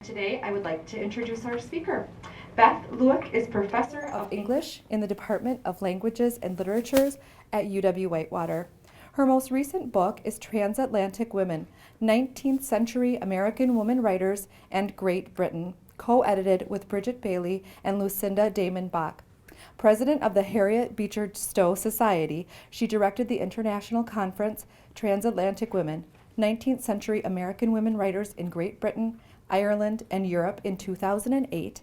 Today, I would like to introduce our speaker. Beth Lueck is Professor of English in the Department of Languages and Literatures at UW-Whitewater. Her most recent book is Transatlantic Women, 19th Century American Women Writers and Great Britain, co-edited with Bridget Bailey and Lucinda Damon Bach. President of the Harriet Beecher Stowe Society, she directed the international conference Transatlantic Women, 19th Century American Women Writers in Great Britain, Ireland, and Europe in 2008,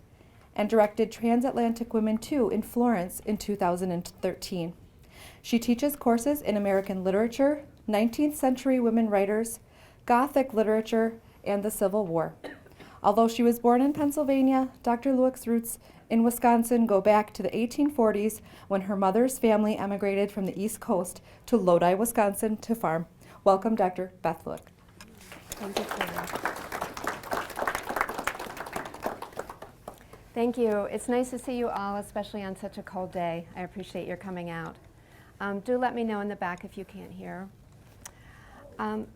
and directed Transatlantic Women II in Florence in 2013. She teaches courses in American literature, 19th century women writers, Gothic literature, and the Civil War. Although she was born in Pennsylvania, Dr. Lueck's roots in Wisconsin go back to the 1840s when her mother's family emigrated from the East Coast to Lodi, Wisconsin to farm. Welcome, Dr. Beth Lueck. Thank you, Claire. Thank you. It's nice to see you all, especially on such a cold day. I appreciate your coming out. Do let me know in the back if you can't hear. I'm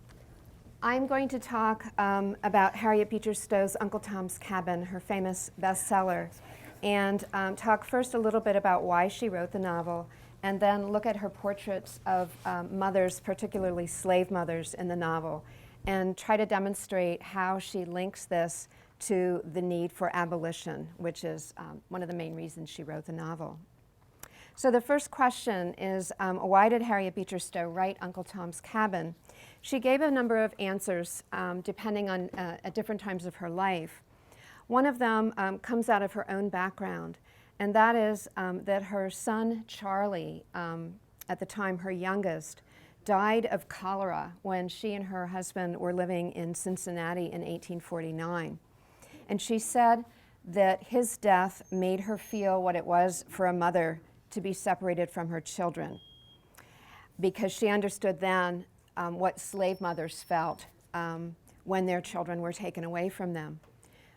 going to talk about Harriet Beecher Stowe's Uncle Tom's Cabin, her famous bestseller, and talk first a little bit about why she wrote the novel, and then look at her portraits of mothers, particularly slave mothers in the novel, and try to demonstrate how she links this to the need for abolition, which is one of the main reasons she wrote the novel. So the first question is, why did Harriet Beecher Stowe write Uncle Tom's Cabin? She gave a number of answers depending on at different times of her life. One of them comes out of her own background, and that is that her son Charlie, at the time her youngest, died of cholera when she and her husband were living in Cincinnati in 1849. And she said that his death made her feel what it was for a mother to be separated from her children, because she understood then what slave mothers felt when their children were taken away from them.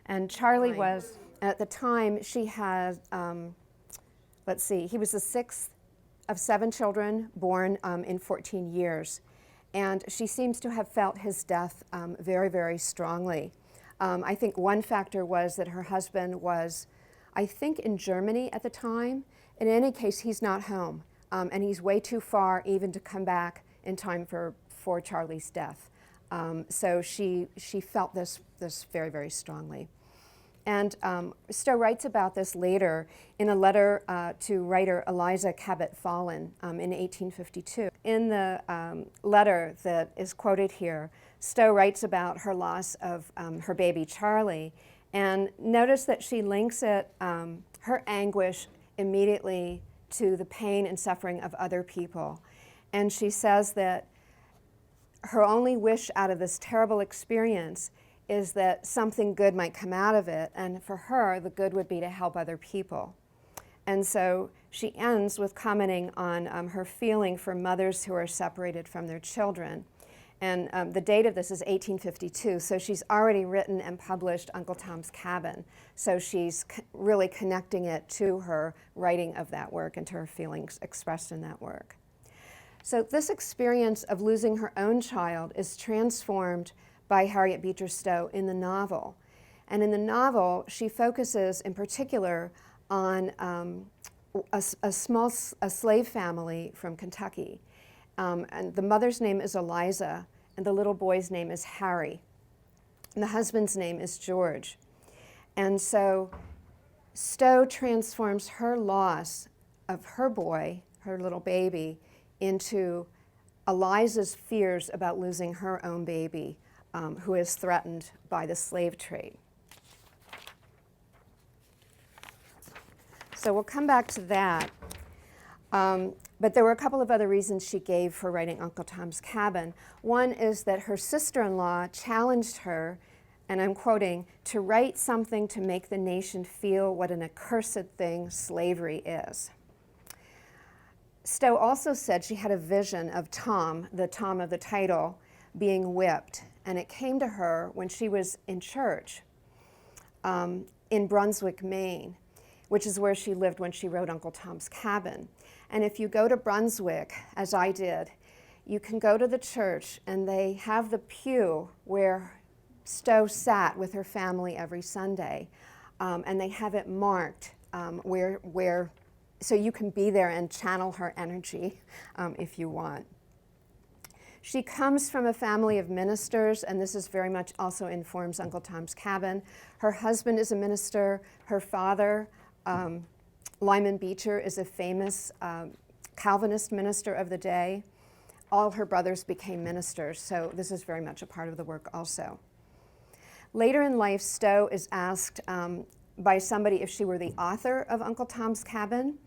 And Charlie was, at the time, she had, he was the sixth of 7 children born in 14 years. And she seems to have felt his death very, very strongly. I think one factor was that her husband was, I think, in Germany at the time. In any case, he's not home, and he's way too far even to come back in time for Charlie's death. So she felt this very, very strongly. And Stowe writes about this later in a letter to writer Eliza Cabot Fallon in 1852. In the letter that is quoted here, Stowe writes about her loss of her baby Charlie, and notice that she links it, her anguish, immediately to the pain and suffering of other people. And she says that her only wish out of this terrible experience is that something good might come out of it, and for her, the good would be to help other people. And so she ends with commenting on her feeling for mothers who are separated from their children. And the date of this is 1852, so she's already written and published Uncle Tom's Cabin. So she's really connecting it to her writing of that work and to her feelings expressed in that work. So this experience of losing her own child is transformed by Harriet Beecher Stowe in the novel. And in the novel, she focuses in particular on a slave family from Kentucky. And the mother's name is Eliza, and the little boy's name is Harry. And the husband's name is George. And so Stowe transforms her loss of her boy, her little baby, into Eliza's fears about losing her own baby, who is threatened by the slave trade. So we'll come back to that. But there were a couple of other reasons she gave for writing Uncle Tom's Cabin. One is that her sister-in-law challenged her, and I'm quoting, to write something to make the nation feel what an accursed thing slavery is. Stowe also said she had a vision of Tom, the Tom of the title, being whipped. And it came to her when she was in church in Brunswick, Maine, which is where she lived when she wrote Uncle Tom's Cabin. And if you go to Brunswick, as I did, you can go to the church and they have the pew where Stowe sat with her family every Sunday, and they have it marked so you can be there and channel her energy if you want. She comes from a family of ministers, and this is very much also informs Uncle Tom's Cabin. Her husband is a minister. Her father, Lyman Beecher, is a famous Calvinist minister of the day. All her brothers became ministers, so this is very much a part of the work also. Later in life, Stowe is asked by somebody if she were the author of Uncle Tom's Cabin,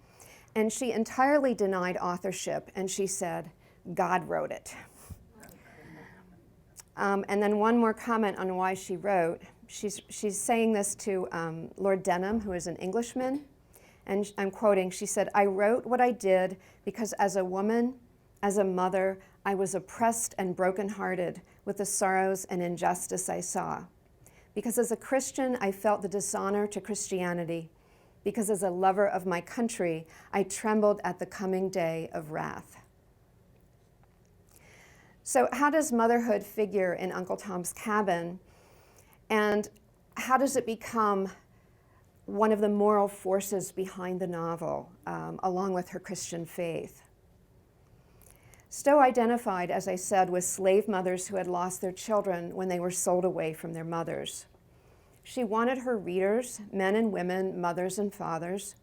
and she entirely denied authorship, and she said, God wrote it. And then one more comment on why she wrote. She's saying this to Lord Denham, who is an Englishman, and I'm quoting, she said, I wrote what I did because as a woman, as a mother, I was oppressed and brokenhearted with the sorrows and injustice I saw. Because as a Christian, I felt the dishonor to Christianity. Because as a lover of my country, I trembled at the coming day of wrath. So how does motherhood figure in Uncle Tom's Cabin? And how does it become one of the moral forces behind the novel, along with her Christian faith? Stowe identified, as I said, with slave mothers who had lost their children when they were sold away from their mothers. She wanted her readers, men and women, mothers and fathers,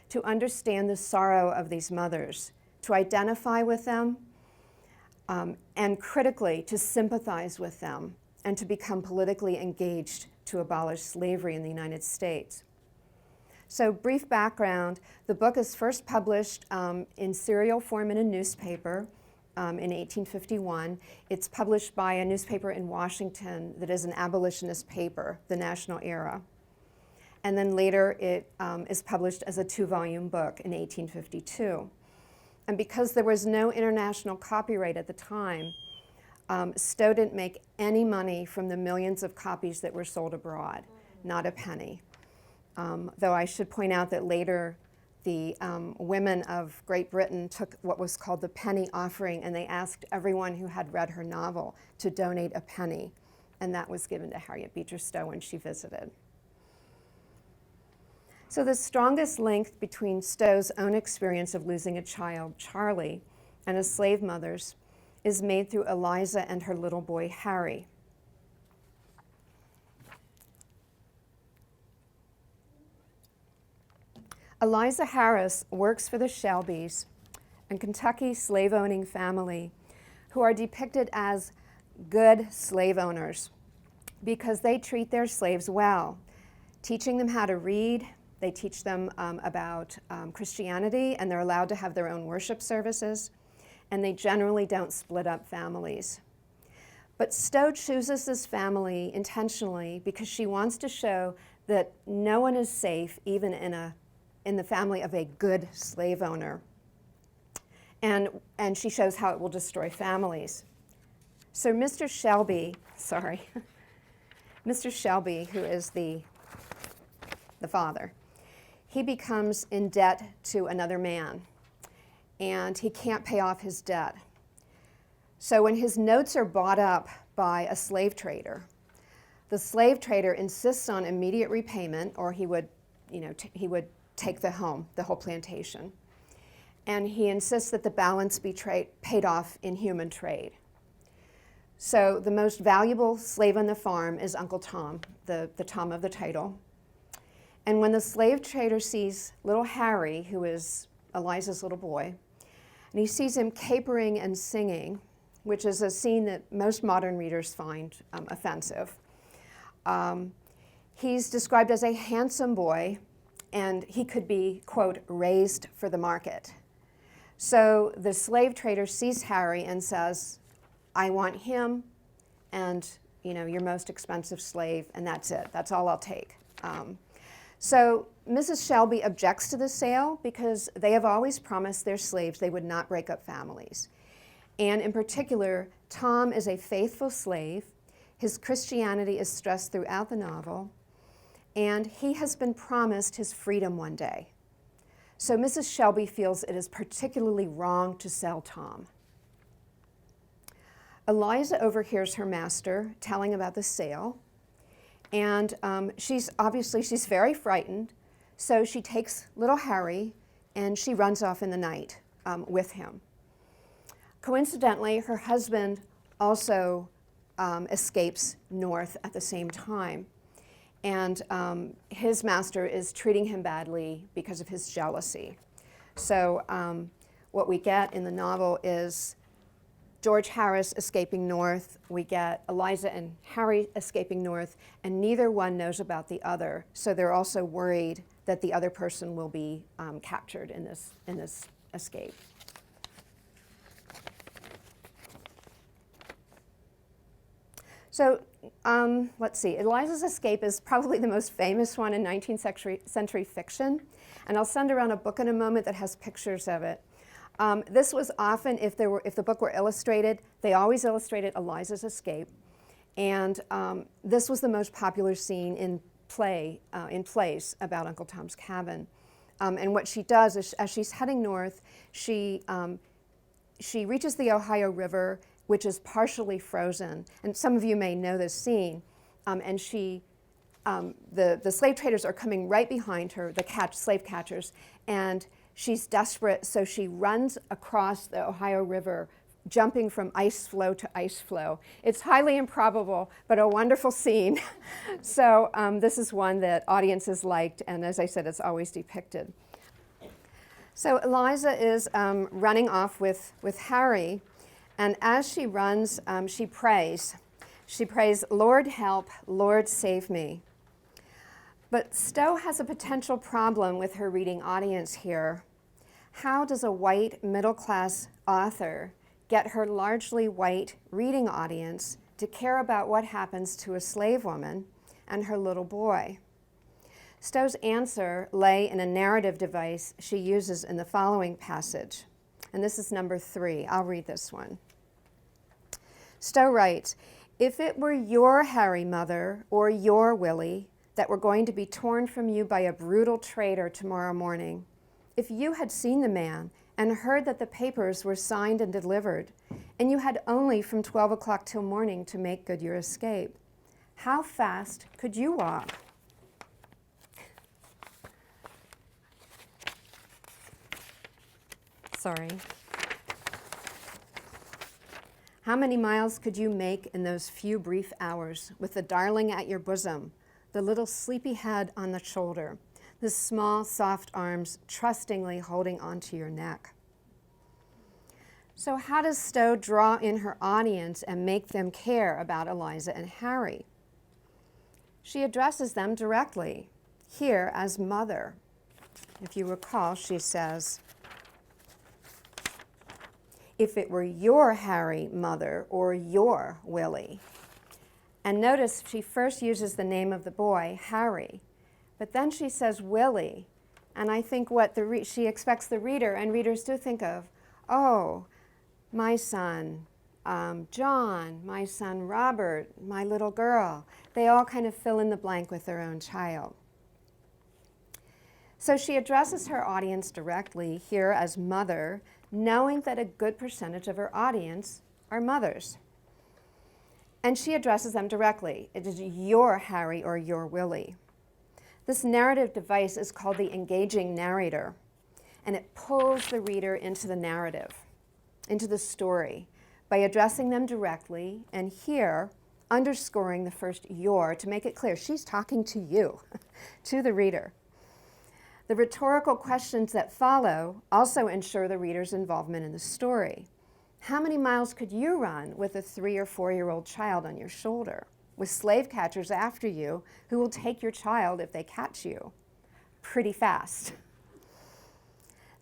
to understand the sorrow of these mothers, to identify with them, and critically to sympathize with them, and to become politically engaged to abolish slavery in the United States. So brief background, the book is first published in serial form in a newspaper in 1851. It's published by a newspaper in Washington that is an abolitionist paper, the National Era. And then later it is published as a 2-volume book in 1852. And because there was no international copyright at the time, Stowe didn't make any money from the millions of copies that were sold abroad, not a penny. Though I should point out that later the women of Great Britain took what was called the penny offering, and they asked everyone who had read her novel to donate a penny, and that was given to Harriet Beecher Stowe when she visited. So the strongest link between Stowe's own experience of losing a child, Charlie, and a slave mother's is made through Eliza and her little boy, Harry. Eliza Harris works for the Shelbys, a Kentucky slave-owning family who are depicted as good slave owners because they treat their slaves well, teaching them how to read. They teach them about Christianity, and they're allowed to have their own worship services, and they generally don't split up families. But Stowe chooses this family intentionally because she wants to show that no one is safe, even in the family of a good slave owner. And she shows how it will destroy families. So Mr. Shelby, Mr. Shelby, who is the father, he becomes in debt to another man, and he can't pay off his debt. So when his notes are bought up by a slave trader, the slave trader insists on immediate repayment, or he would take the whole plantation. And he insists that the balance be paid off in human trade. So the most valuable slave on the farm is Uncle Tom, the Tom of the title. And when the slave trader sees little Harry, who is Eliza's little boy, and he sees him capering and singing, which is a scene that most modern readers find offensive, he's described as a handsome boy, and he could be, quote, raised for the market. So the slave trader sees Harry and says, I want him and your most expensive slave, and that's it. That's all I'll take. So Mrs. Shelby objects to the sale because they have always promised their slaves they would not break up families. And in particular, Tom is a faithful slave. His Christianity is stressed throughout the novel, and he has been promised his freedom one day. So Mrs. Shelby feels it is particularly wrong to sell Tom. Eliza overhears her master telling about the sale, and she's very frightened, so she takes little Harry and she runs off in the night with him. Coincidentally, her husband also escapes north at the same time, and his master is treating him badly because of his jealousy. So what we get in the novel is George Harris escaping north, we get Eliza and Harry escaping north, and neither one knows about the other, so they're also worried that the other person will be captured in this escape. So let's see, Eliza's escape is probably the most famous one in 19th century fiction, and I'll send around a book in a moment that has pictures of it. This was often, if the book were illustrated, they always illustrated Eliza's escape, and this was the most popular scene in plays about Uncle Tom's Cabin. And what she does is, as she's heading north, she reaches the Ohio River, which is partially frozen, and some of you may know this scene. And the slave traders are coming right behind her, the slave catchers, and she's desperate, so she runs across the Ohio River, jumping from ice floe to ice floe. It's highly improbable, but a wonderful scene. So this is one that audiences liked, and as I said, it's always depicted. So Eliza is running off with Harry, and as she runs, she prays. She prays, "Lord help, Lord save me." But Stowe has a potential problem with her reading audience here. How does a white middle-class author get her largely white reading audience to care about what happens to a slave woman and her little boy? Stowe's answer lay in a narrative device she uses in the following passage. And this is number 3. I'll read this one. Stowe writes, "If it were your Harry, mother, or your Willie, that were going to be torn from you by a brutal traitor tomorrow morning, if you had seen the man and heard that the papers were signed and delivered, and you had only from 12 o'clock till morning to make good your escape, how fast could you walk?" Sorry. How many miles could you make in those few brief hours with the darling at your bosom, the little sleepy head on the shoulder, the small, soft arms trustingly holding onto your neck? So how does Stowe draw in her audience and make them care about Eliza and Harry? She addresses them directly, here as mother. If you recall, she says, "If it were your Harry, mother, or your Willie." And notice she first uses the name of the boy, Harry, but then she says Willie, and I think what she expects the reader and readers to think of, oh, my son John, my son Robert, my little girl. They all kind of fill in the blank with their own child. So she addresses her audience directly here as mother, knowing that a good percentage of her audience are mothers. And she addresses them directly. It is your Harry or your Willie. This narrative device is called the engaging narrator, and it pulls the reader into the narrative, into the story, by addressing them directly, and here, underscoring the first your to make it clear she's talking to you, to the reader. The rhetorical questions that follow also ensure the reader's involvement in the story. How many miles could you run with a 3 or 4-year-old child on your shoulder, with slave catchers after you who will take your child if they catch you? Pretty fast.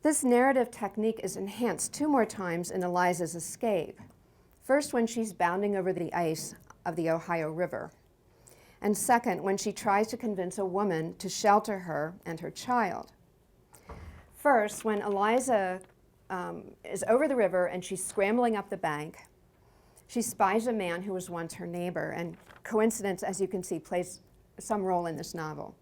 This narrative technique is enhanced 2 more times in Eliza's escape. First, when she's bounding over the ice of the Ohio River. And second, when she tries to convince a woman to shelter her and her child. First, when Eliza is over the river and she's scrambling up the bank, she spies a man who was once her neighbor, and coincidence, as you can see, plays some role in this novel.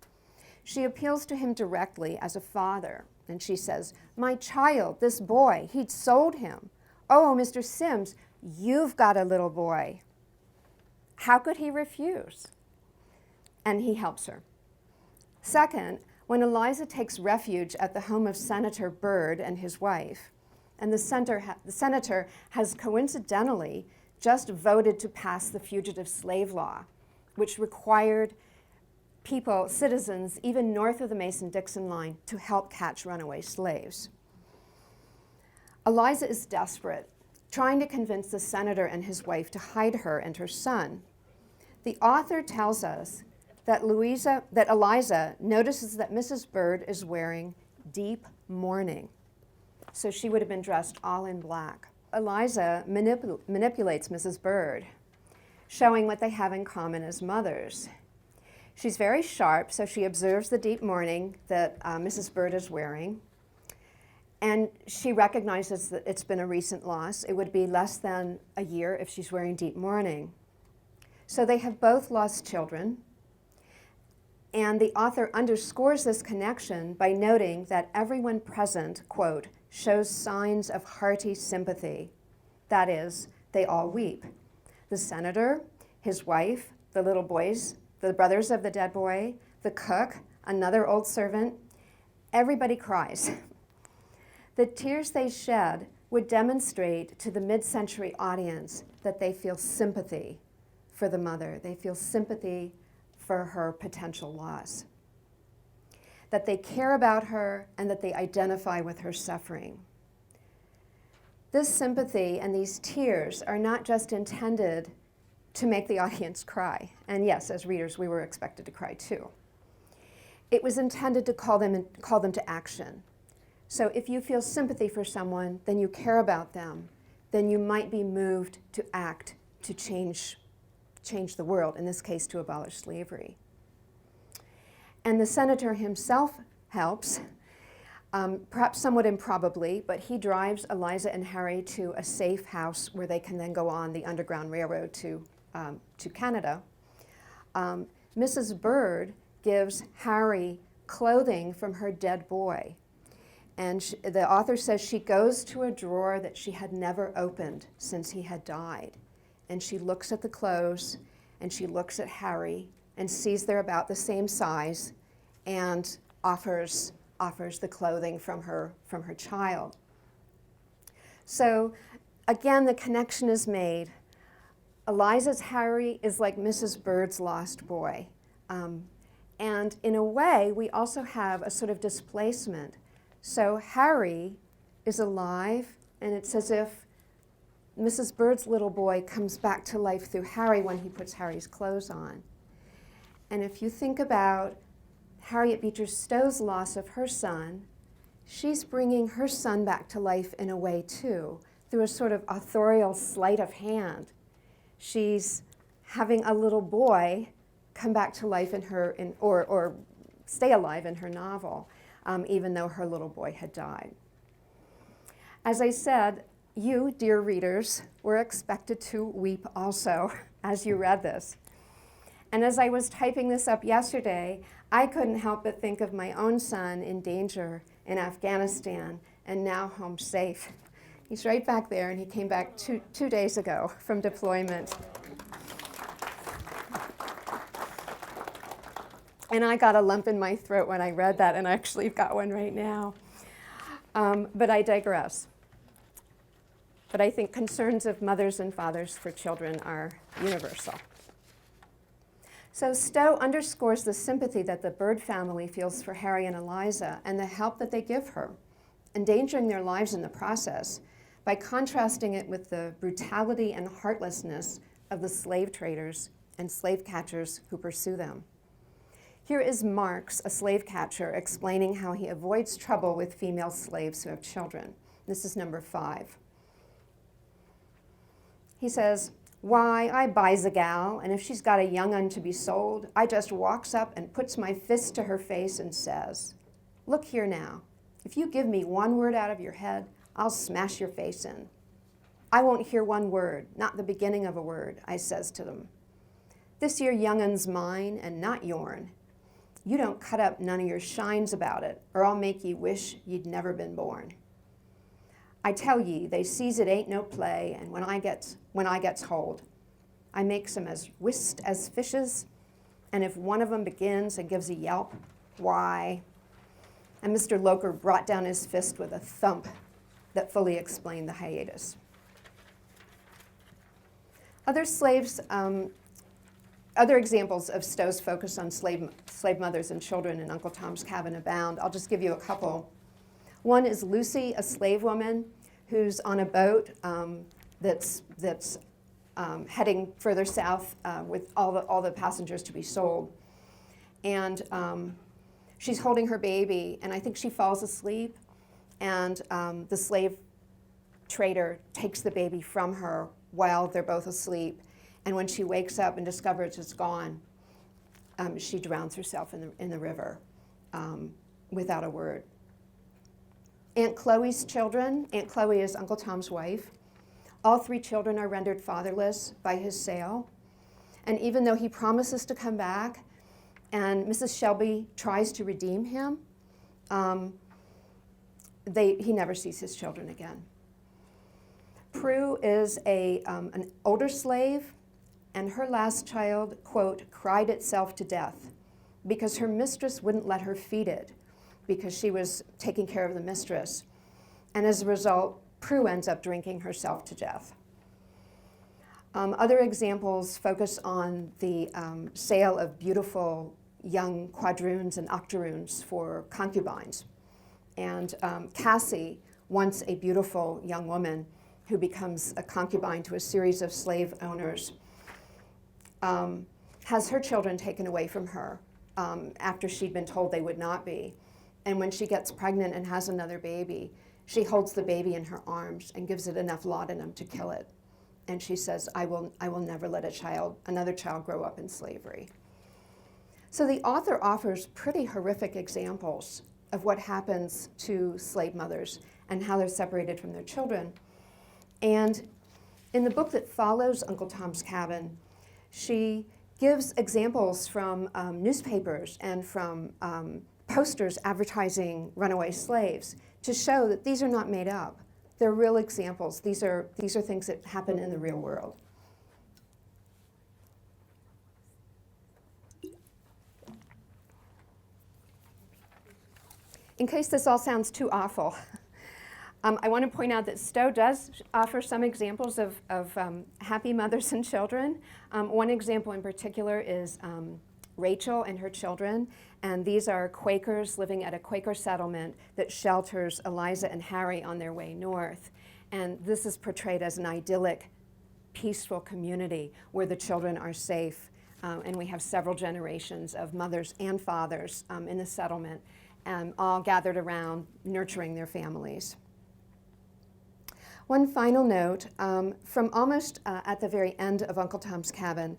She appeals to him directly as a father, and she says, "My child, this boy, he'd sold him. Oh, Mr. Sims, "You've got a little boy." How could he refuse? And he helps her. Second, when Eliza takes refuge at the home of Senator Byrd and his wife, and the senator has coincidentally just voted to pass the fugitive slave law, which required people, citizens, even north of the Mason-Dixon line, to help catch runaway slaves. Eliza is desperate, trying to convince the senator and his wife to hide her and her son. The author tells us that Eliza notices that Mrs. Byrd is wearing deep mourning. So she would have been dressed all in black. Eliza manipulates Mrs. Byrd, showing what they have in common as mothers. She's very sharp, so she observes the deep mourning that Mrs. Byrd is wearing, and she recognizes that it's been a recent loss. It would be less than a year if she's wearing deep mourning. So they have both lost children, and the author underscores this connection by noting that everyone present, quote, shows signs of hearty sympathy. That is, they all weep. The senator, his wife, the little boys, the brothers of the dead boy, the cook, another old servant, everybody cries. The tears they shed would demonstrate to the mid-century audience that they feel sympathy for the mother. They feel sympathy for her potential loss, that they care about her and that they identify with her suffering. This sympathy and these tears are not just intended to make the audience cry. And yes, as readers, we were expected to cry too. It was intended to call them to action. So if you feel sympathy for someone, then you care about them, then you might be moved to act to change the world, in this case to abolish slavery. And the senator himself helps, perhaps somewhat improbably, but he drives Eliza and Harry to a safe house where they can then go on the Underground Railroad to Canada. Mrs. Byrd gives Harry clothing from her dead boy. And the author says she goes to a drawer that she had never opened since he had died. And she looks at the clothes, and she looks at Harry, and sees they're about the same size, and offers the clothing from her child. So again, the connection is made. Eliza's Harry is like Mrs. Byrd's lost boy. And in a way, we also have a sort of displacement. So Harry is alive, and it's as if Mrs. Byrd's little boy comes back to life through Harry when he puts Harry's clothes on. And if you think about Harriet Beecher Stowe's loss of her son, she's bringing her son back to life in a way too, through a sort of authorial sleight of hand. She's having a little boy come back to life or stay alive in her novel, even though her little boy had died. As I said, you, dear readers, were expected to weep also as you read this. And as I was typing this up yesterday, I couldn't help but think of my own son in danger in Afghanistan and now home safe. He's right back there, and he came back two days ago from deployment. And I got a lump in my throat when I read that, and I actually got one right now. But I digress. But I think concerns of mothers and fathers for children are universal. So Stowe underscores the sympathy that the Byrd family feels for Harry and Eliza and the help that they give her, endangering their lives in the process by contrasting it with the brutality and heartlessness of the slave traders and slave catchers who pursue them. Here is Marks, a slave catcher, explaining how he avoids trouble with female slaves who have children. This is number 5. He says, "Why, I buys a gal, and if she's got a young un to be sold, I just walks up and puts my fist to her face and says, 'Look here now, if you give me one word out of your head, I'll smash your face in.' I won't hear one word, not the beginning of a word," I says to them. "This here young un's mine and not yourn. You don't cut up none of your shines about it, or I'll make ye wish ye'd never been born." I tell ye, they sees it ain't no play, and when I gets hold, I makes 'em as whist as fishes, and if one of 'em begins and gives a yelp, why? And Mr. Loker brought down his fist with a thump that fully explained the hiatus. Other examples of Stowe's focus on slave mothers and children in Uncle Tom's Cabin abound. I'll just give you a couple. One is Lucy, a slave woman who's on a boat that's heading further south with all the passengers to be sold. And she's holding her baby, and I think she falls asleep, and the slave trader takes the baby from her while they're both asleep. And when she wakes up and discovers it's gone, she drowns herself in the river without a word. Aunt Chloe's children, Aunt Chloe is Uncle Tom's wife. All 3 children are rendered fatherless by his sale. And even though he promises to come back and Mrs. Shelby tries to redeem him, he never sees his children again. Prue is an older slave, and her last child, quote, cried itself to death because her mistress wouldn't let her feed it because she was taking care of the mistress. And as a result, Prue ends up drinking herself to death. Other examples focus on the sale of beautiful young quadroons and octoroons for concubines. And Cassie, once a beautiful young woman who becomes a concubine to a series of slave owners, has her children taken away from her after she'd been told they would not be. And when she gets pregnant and has another baby, she holds the baby in her arms and gives it enough laudanum to kill it. And she says, I will never let another child grow up in slavery. So the author offers pretty horrific examples of what happens to slave mothers and how they're separated from their children. And in the book that follows Uncle Tom's Cabin, she gives examples from newspapers and from posters advertising runaway slaves to show that these are not made up. They're real examples. These are things that happen in the real world. In case this all sounds too awful, I want to point out that Stowe does offer some examples of happy mothers and children. One example in particular is Rachel and her children, and these are Quakers living at a Quaker settlement that shelters Eliza and Harry on their way north. And this is portrayed as an idyllic, peaceful community where the children are safe, and we have several generations of mothers and fathers in the settlement, all gathered around nurturing their families. One final note, from almost at the very end of Uncle Tom's Cabin,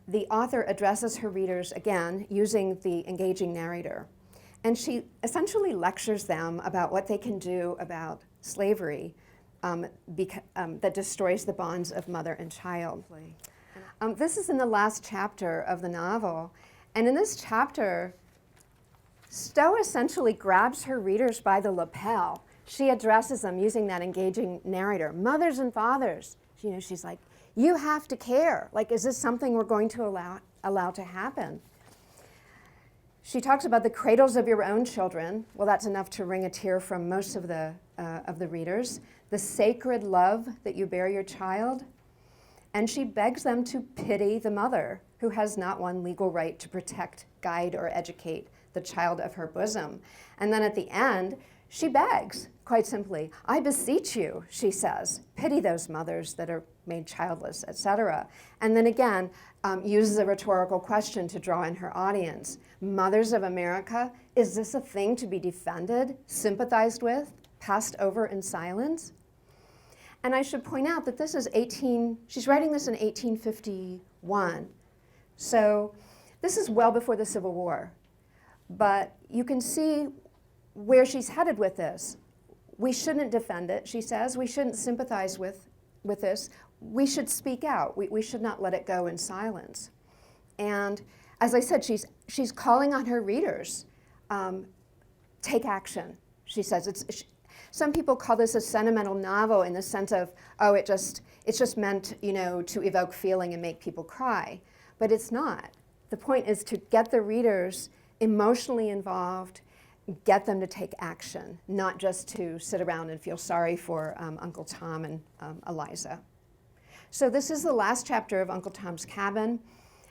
the author addresses her readers again using the engaging narrator. And she essentially lectures them about what they can do about slavery that destroys the bonds of mother and child. This is in the last chapter of the novel. And in this chapter, Stowe essentially grabs her readers by the lapel. She addresses them using that engaging narrator. Mothers and fathers, she's like, you have to care. Like, is this something we're going to allow to happen? She talks about the cradles of your own children. Well, that's enough to wring a tear from most of the readers. The sacred love that you bear your child. And she begs them to pity the mother who has not one legal right to protect, guide, or educate the child of her bosom. And then at the end, she begs, quite simply, I beseech you, she says, pity those mothers that are made childless, etc. And then again, uses a rhetorical question to draw in her audience. Mothers of America, is this a thing to be defended, sympathized with, passed over in silence? And I should point out that this is she's writing this in 1851. So this is well before the Civil War. But you can see where she's headed with this. We shouldn't defend it, she says. We shouldn't sympathize with this. We should speak out. We should not let it go in silence. And as I said, she's calling on her readers, take action, she says. Some people call this a sentimental novel in the sense of, oh, it's just meant, to evoke feeling and make people cry. But it's not. The point is to get the readers emotionally involved, get them to take action, not just to sit around and feel sorry for Uncle Tom and Eliza. So this is the last chapter of Uncle Tom's Cabin,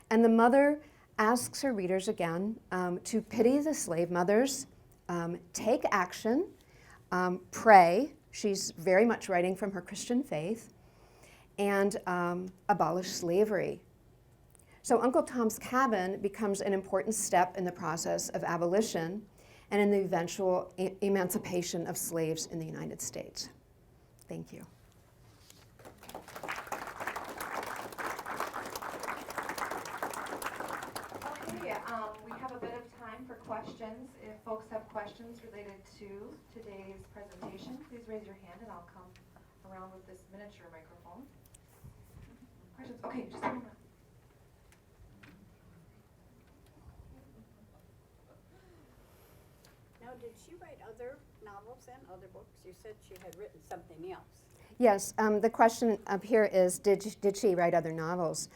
and the mother asks her readers again to pity the slave mothers, take action, pray. She's very much writing from her Christian faith, and abolish slavery. So Uncle Tom's Cabin becomes an important step in the process of abolition and in the eventual emancipation of slaves in the United States. Thank you. Okay, we have a bit of time for questions. If folks have questions related to today's presentation, please raise your hand and I'll come around with this miniature microphone. Questions? Okay, just a moment. Now, did she write other novels and other books? You said she had written something else. Yes, the question up here is, did she write other novels?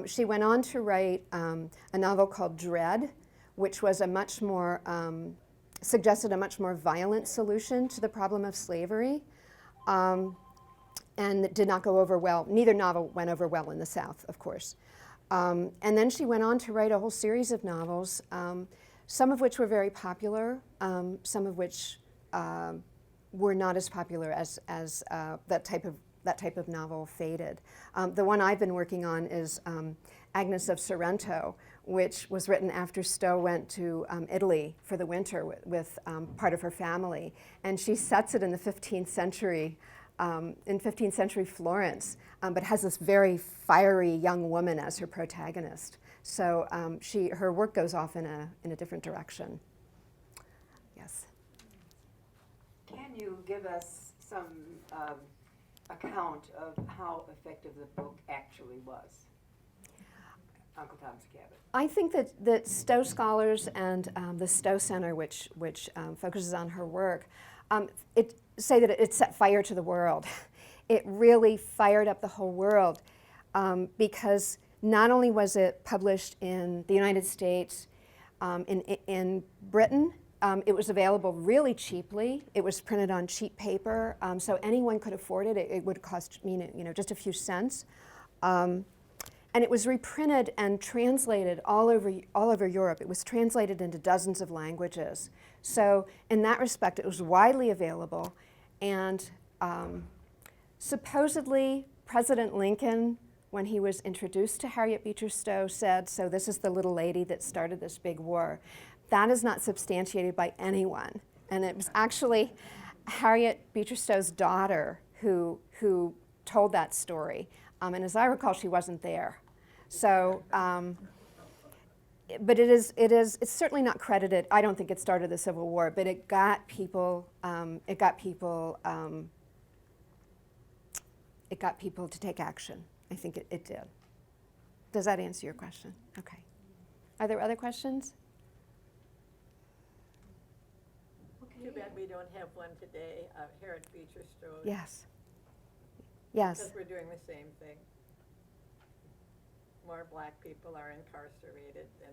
She went on to write a novel called Dread, which was a much more, suggested a much more violent solution to the problem of slavery, and it did not go over well. Neither novel went over well in the South, of course. And then she went on to write a whole series of novels, some of which were very popular, some of which were not as popular as that type of novel faded. The one I've been working on is Agnes of Sorrento, which was written after Stowe went to Italy for the winter with part of her family, and she sets it in the 15th century. In 15th century Florence, but has this very fiery young woman as her protagonist. So her work goes off in a different direction. Yes. Can you give us some account of how effective the book actually was, Uncle Tom's Cabin? I think that Stowe scholars and the Stowe Center, which focuses on her work, say that it set fire to the world. It really fired up the whole world because not only was it published in the United States, in Britain, it was available really cheaply. It was printed on cheap paper, so anyone could afford it. It would cost just a few cents. And it was reprinted and translated all over Europe. It was translated into dozens of languages. So in that respect, it was widely available. And supposedly, President Lincoln, when he was introduced to Harriet Beecher Stowe, said, "So this is the little lady that started this big war." That is not substantiated by anyone. And it was actually Harriet Beecher Stowe's daughter who told that story. And as I recall, she wasn't there. So, but it's certainly not credited. I don't think it started the Civil War, but it got people to take action. I think it did. Does that answer your question? Okay. Are there other questions? Too bad we don't have one today, Harriet Beecher Stowe. Yes. Yes. Because we're doing the same thing. More black people are incarcerated than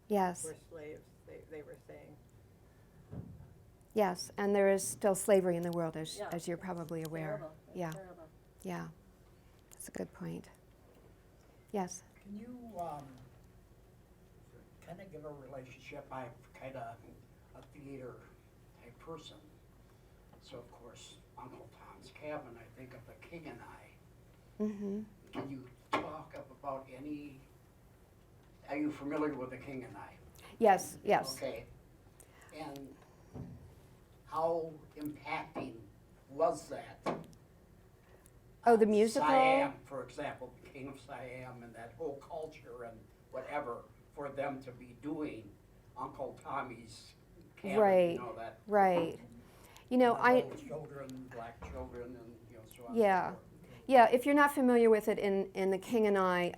Yes. were slaves, they were saying. Yes, and there is still slavery in the world, Yeah. as you're probably aware. Terrible. Yeah. Terrible. Yeah. That's a good point. Yes. Can you kind of give a relationship? I'm kind of a theater type person. So, of course, Uncle Tom's Cabin, I think of The King and I. Mm-hmm. Can you talk about any, are you familiar with The King and I? Yes, yes. Okay. And how impacting was that? Oh, the musical? Siam, for example, the King of Siam and that whole culture and whatever, for them to be doing Uncle Tommy's Cabin, Right, you know, that. right. You know, little children, black children, and so on. Yeah. And so forth. Yeah, if you're not familiar with it, in The King and I,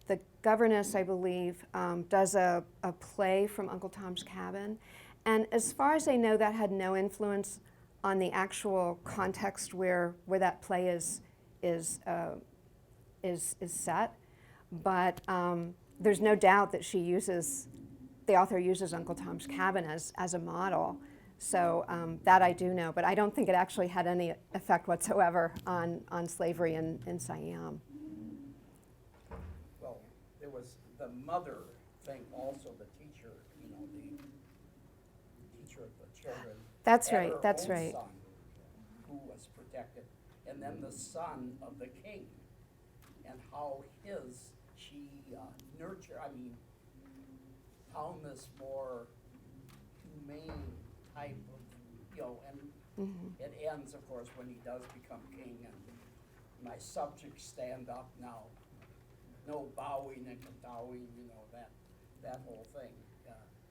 the governess, I believe, does a play from Uncle Tom's Cabin. And as far as I know, that had no influence on the actual context where that play is set, but there's no doubt that the author uses Uncle Tom's Cabin as a model. So that I do know, but I don't think it actually had any effect whatsoever on slavery in Siam. Well, there was the mother thing also, the teacher, you know, the teacher of the children. That's had right, her that's own right. son who was protected, and then the son of the king, and how she nurtured, found this more humane type of, you know, and it ends, of course, when he does become king, and my subjects stand up now. No bowing and kowtowing, you know, that whole thing.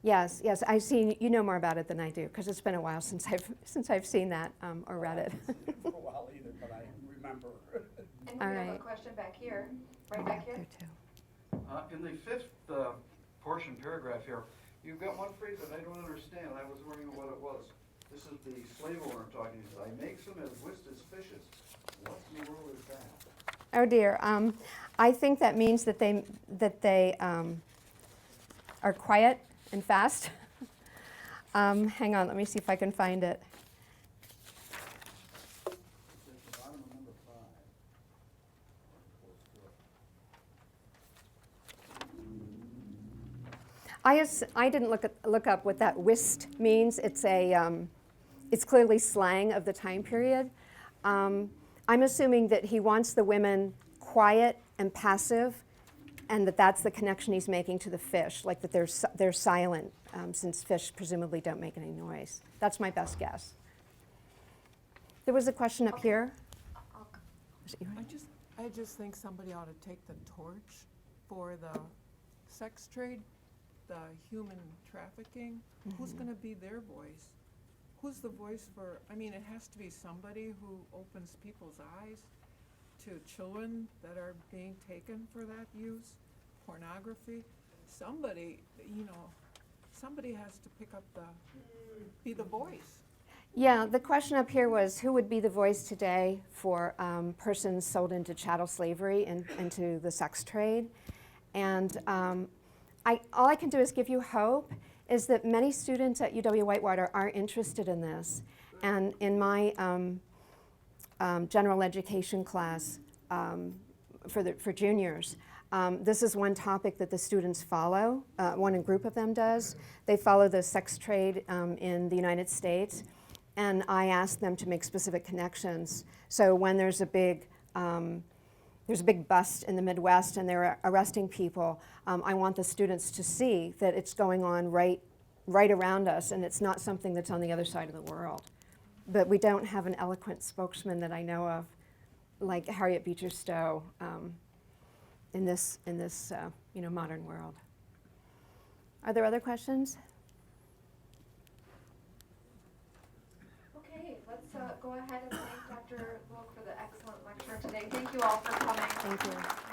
Yes, I see. You know more about it than I do because it's been a while since I've seen that or read it. I haven't seen it for a while either, but I remember. And All we have a right. question back here, right back here. There too. In the fifth portion paragraph here, you've got one phrase that I don't understand. I was wondering what it was. This is the slave owner talking. He says, "I makes them as whist as fishes." What in the world is that? Oh dear. I think that means that they are quiet and fast. Hang on, let me see if I can find it. It's at the bottom of number 5. I didn't look up what that whist means. It's clearly slang of the time period. I'm assuming that he wants the women quiet and passive, and that's the connection he's making to the fish, like that they're silent, since fish presumably don't make any noise. That's my best guess. There was a question up here. Was it yours? I just think somebody ought to take the torch for the sex trade, the human trafficking. Who's going to be their voice? Who's the voice for, it has to be somebody who opens people's eyes to children that are being taken for that use, pornography. Somebody, somebody has to pick up be the voice. Yeah, the question up here was who would be the voice today for persons sold into chattel slavery and into the sex trade. And all I can do is give you hope, is that many students at UW-Whitewater are interested in this. And in my general education class for juniors, this is one topic that the students follow. One group of them does. They follow the sex trade in the United States, and I ask them to make specific connections. So when there's a big bust in the Midwest and they're arresting people, I want the students to see that it's going on right around us, and it's not something that's on the other side of the world. But we don't have an eloquent spokesman that I know of, like Harriet Beecher Stowe, in this modern world. Are there other questions? Okay, let's go ahead and thank Dr. Lueck for the excellent lecture today. Thank you all for coming. Thank you.